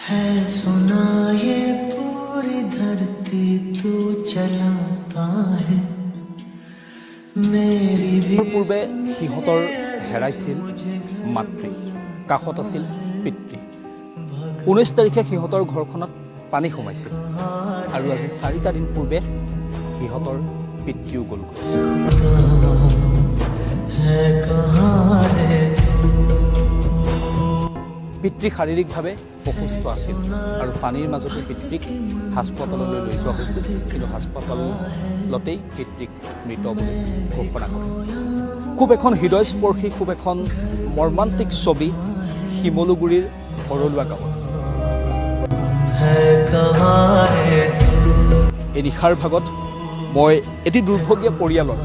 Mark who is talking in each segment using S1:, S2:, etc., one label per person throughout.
S1: है सुना ये पूरी धरती तू चलाता है मेरी भी
S2: পূৰ্বে সিহঁতৰ হেৰাইছিল মাতৃ, কাষত আছিল পিতৃ। 19 তাৰিখে সিহঁতৰ ঘৰখনত পানী সোমাইছিল আৰু আজি 4টা দিন পূৰ্বে সিহঁতৰ পিতৃও গ'লগৈ। পিতৃ শাৰীৰিকভাৱে অসুস্থ আছিল আৰু পানীৰ মাজতে পিতৃক হাস্পতাললৈ লৈ যোৱা হৈছিল, কিন্তু হাস্পতালতেই পিতৃক মৃত বুলি ঘোষণা কৰে। খুব এখন হৃদয়স্পৰ্শী, খুব এখন মৰ্মান্তিক ছবি শিমলুগুৰিৰ ভৰলুৱা গাঁৱত। এই নিশাৰ ভাগত মই এটি দুৰ্ভগীয়া পৰিয়ালৰ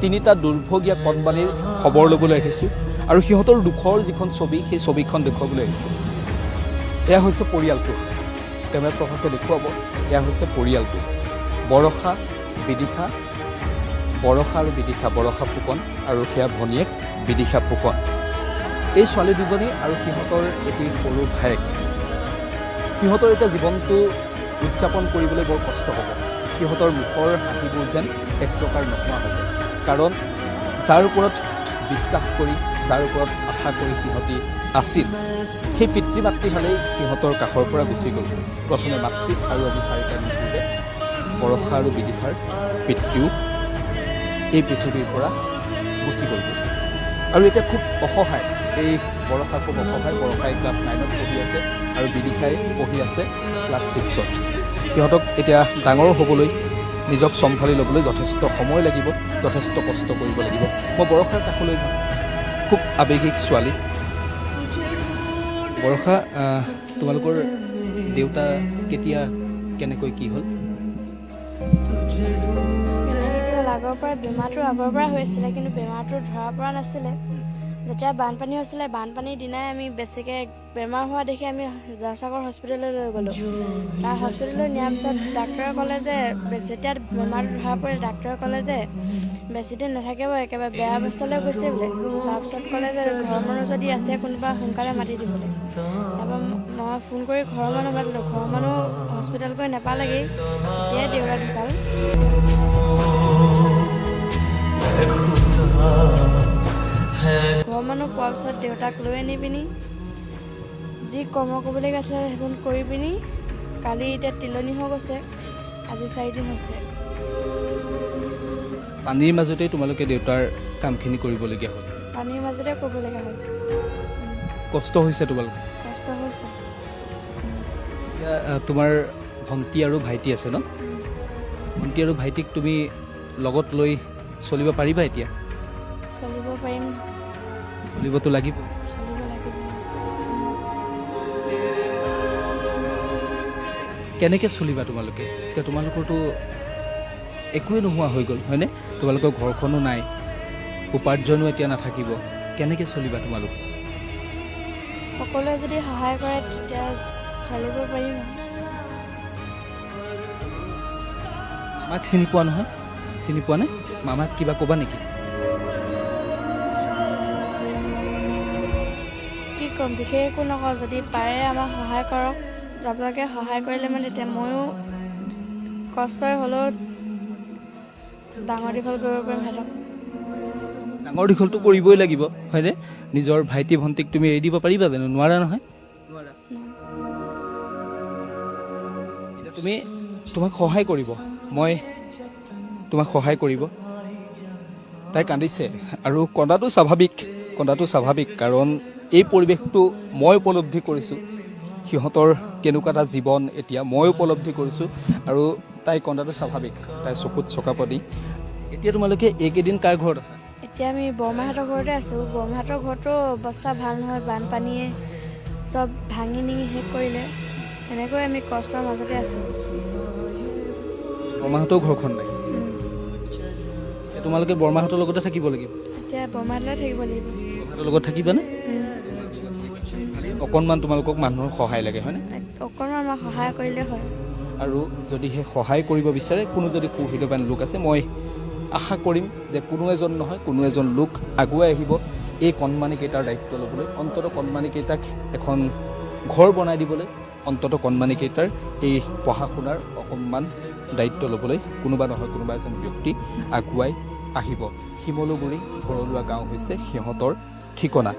S2: 3টা দুৰ্ভগীয়া কণমানিৰ খবৰ ল'বলৈ আহিছোঁ আৰু সিহঁতৰ দুখৰ যিখন ছবি, সেই ছবিখন দেখুৱাবলৈ আহিছোঁ। এয়া হৈছে পৰিয়ালটো, কেমেৰা প্ৰকাশে দেখুৱাব। এয়া হৈছে পৰিয়ালটো, বৰষা আৰু বিদিশা, বৰষা ফুকন আৰু সেয়া ভনীয়েক বিদিশা ফুকন। এই ছোৱালী দুজনী আৰু সিহঁতৰ এটি সৰু ভায়েক। সিহঁতৰ এতিয়া জীৱনটো উদযাপন কৰিবলৈ বৰ কষ্ট হ'ব। সিহঁতৰ মুখৰ হাঁহিবোৰ যেন এক প্ৰকাৰ নোহোৱা হ'ব, কাৰণ যাৰ ওপৰত বিশ্বাস কৰি, যাৰ ওপৰত আশা কৰি সিহঁতি আছিল, সেই পিতৃ মাতৃহালেই সিহঁতৰ কাষৰ পৰা গুচি গ'ল। প্ৰথমে মাতৃ আৰু আজি 4টা দিন পূৰ্বে বৰষা আৰু বিদিশাৰ পিতৃও এই পৃথিৱীৰ পৰা গুচি গ'লগৈ। আৰু এতিয়া খুব অসহায় এই বৰষা, খুব অসহায়। বৰষাই ক্লাছ 9ত পঢ়ি আছে আৰু বিদিশাই পঢ়ি আছে ক্লাছ 6ত। সিহঁতক এতিয়া ডাঙৰ হ'বলৈ, নিজক চম্ভালি ল'বলৈ যথেষ্ট সময় লাগিব, যথেষ্ট কষ্ট কৰিব লাগিব। মই বৰষাৰ কাষলৈ যাম, খুব আৱেগিক ছোৱালী। বৰষা, তোমালোকৰ দেউতা কেতিয়া, কেনেকৈ কি হ'ল?
S3: আগৰ পৰা বেমাৰটো আগৰ পৰা হৈছিলে, কিন্তু বেমাৰটো ধৰা পৰা নাছিলে। যেতিয়া বানপানী হৈছিলে, বানপানীৰ দিনাই আমি বেছিকৈ বেমাৰ হোৱা দেখি আমি জয়সাগৰ হস্পিটেললৈ লৈ গ'লোঁ। তাৰ হস্পিটেললৈ নিয়াৰ পিছত ডাক্তৰে ক'লে যে, যেতিয়া বেমাৰটো ধৰা পৰিল, ডাক্তৰে ক'লে যে বেছিদিন নাথাকিব, একেবাৰে বেয়া অৱস্থালৈ গৈছে বোলে। তাৰপিছত ক'লে যে ঘৰৰ মানুহ যদি আছে কোনোবা সোনকালে মাতি দিবলৈ। তাৰপৰা মই ফোন কৰি ঘৰৰ মানুহ মাতিলোঁ। ঘৰৰ মানুহ হস্পিটেল গৈ নাপালেগৈ, তেতিয়াই দেউতা ঢুকাল। ঘৰৰ মানুহ পোৱাৰ পিছত দেউতাক লৈ আনি পিনি যি কৰ্ম কৰিবলৈ গৈছিলে সেইবোৰ কৰি পিনি কালি এতিয়া তিলনি হৈ গৈছে। আজি 4 দিন হৈছে।
S2: পানীৰ মাজতেই তোমালোকে দেউতাৰ কামখিনি কৰিবলগীয়া হ'ল?
S3: পানীৰ মাজতে কৰিবলগীয়া হ'ল।
S2: কষ্ট হৈছে তোমালোকৰ?
S3: কষ্ট হৈছে।
S2: এতিয়া তোমাৰ ভণ্টি আৰু ভাইটি আছে ন? ভণ্টি আৰু ভাইটিক তুমি লগত লৈ চলিব পাৰিবা? এতিয়া
S3: চলিব পাৰিম।
S2: চলিবতো লাগিব।
S3: চলিব লাগিব।
S2: কেনেকৈ চলিবা তোমালোকে? এতিয়া তোমালোকৰতো একোৱে নোহোৱা হৈ গ'ল, হয়নে? তোমালোকৰ ঘৰখনো নাই, উপাৰ্জনো এতিয়া নাথাকিব। কেনেকৈ চলিবা তোমালোক?
S3: সকলোৱে যদি সহায় কৰে তেতিয়া চলিব পাৰিম।
S2: মামাক চিনি পোৱা নহয়? চিনি পোৱা নে? মামাক কিবা ক'বা নেকি?
S3: কি ক'ম, বিশেষ একো নকওঁ। যদি পাৰে আমাক সহায় কৰক। আপোনালোকে সহায় কৰিলে মানে তেতিয়া ময়ো কষ্টই হ'লেও ডাঙৰ দীঘল কৰিব পাৰিম সিহঁতক।
S2: ডাঙৰ দীঘলটো কৰিবই লাগিব, হয়নে? নিজৰ ভাইটি ভণ্টিক তুমি এৰি দিব পাৰিবা জানো? নোৱাৰা নহয়। এতিয়া তোমাক সহায় কৰিব, মই তোমাক সহায় কৰিব। তাই কান্দিছে আৰু কন্দাটো স্বাভাৱিক, কাৰণ এই পৰিৱেশটো মই উপলব্ধি কৰিছোঁ। সিহঁতৰ কেনেকুৱা এটা জীৱন এতিয়া মই উপলব্ধি কৰিছোঁ আৰু তাই কন্দাটো স্বাভাৱিক। তাই চকুত চকাপ দি। এতিয়া তোমালোকে এইকেইদিন কাৰ ঘৰত আছা?
S3: এতিয়া আমি বৰমাহঁতৰ ঘৰতে আছোঁ। বৰমাহঁতৰ ঘৰতো অৱস্থা ভাল নহয়, বানপানীয়ে চব ভাঙি নিঙি শেষ কৰিলে। এনেকৈ আমি কষ্টৰ মাজতে আছোঁ।
S2: বৰমাহঁতৰ ঘৰখন নাই? এতিয়া তোমালোকে বৰমাহঁতৰ লগতে থাকিব লাগিব?
S3: এতিয়া বৰমাহঁতৰ থাকিব লাগিব।
S2: বৰমাহঁতৰ লগত থাকিবানে? অকণমান তোমালোকক মানুহৰ সহায় লাগে, হয়নে?
S3: অকণমান আমাক সহায় কৰিলে হয়।
S2: আৰু যদি সেই সহায় কৰিব বিচাৰে, কোনো যদি সুহৃদবান লোক আছে, মই আশা কৰিম যে কোনো এজন নহয় কোনো এজন লোক আগুৱাই আহিব এই কণমানিকেইটাৰ দায়িত্ব ল'বলৈ, অন্ততঃ কণমানিকেইটাক এখন ঘৰ বনাই দিবলৈ, অন্তত কণমানিকেইটাৰ এই পঢ়া শুনাৰ অকণমান দায়িত্ব ল'বলৈ কোনোবা নহয় কোনোবা এজন ব্যক্তি আগুৱাই আহিব। শিমলুগুৰি ভৰলুৱা গাঁও হৈছে সিহঁতৰ ঠিকনা।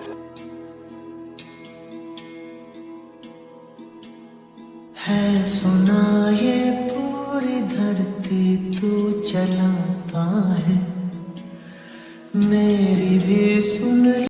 S1: है सुना ये पूरी धरती तू चलाता है।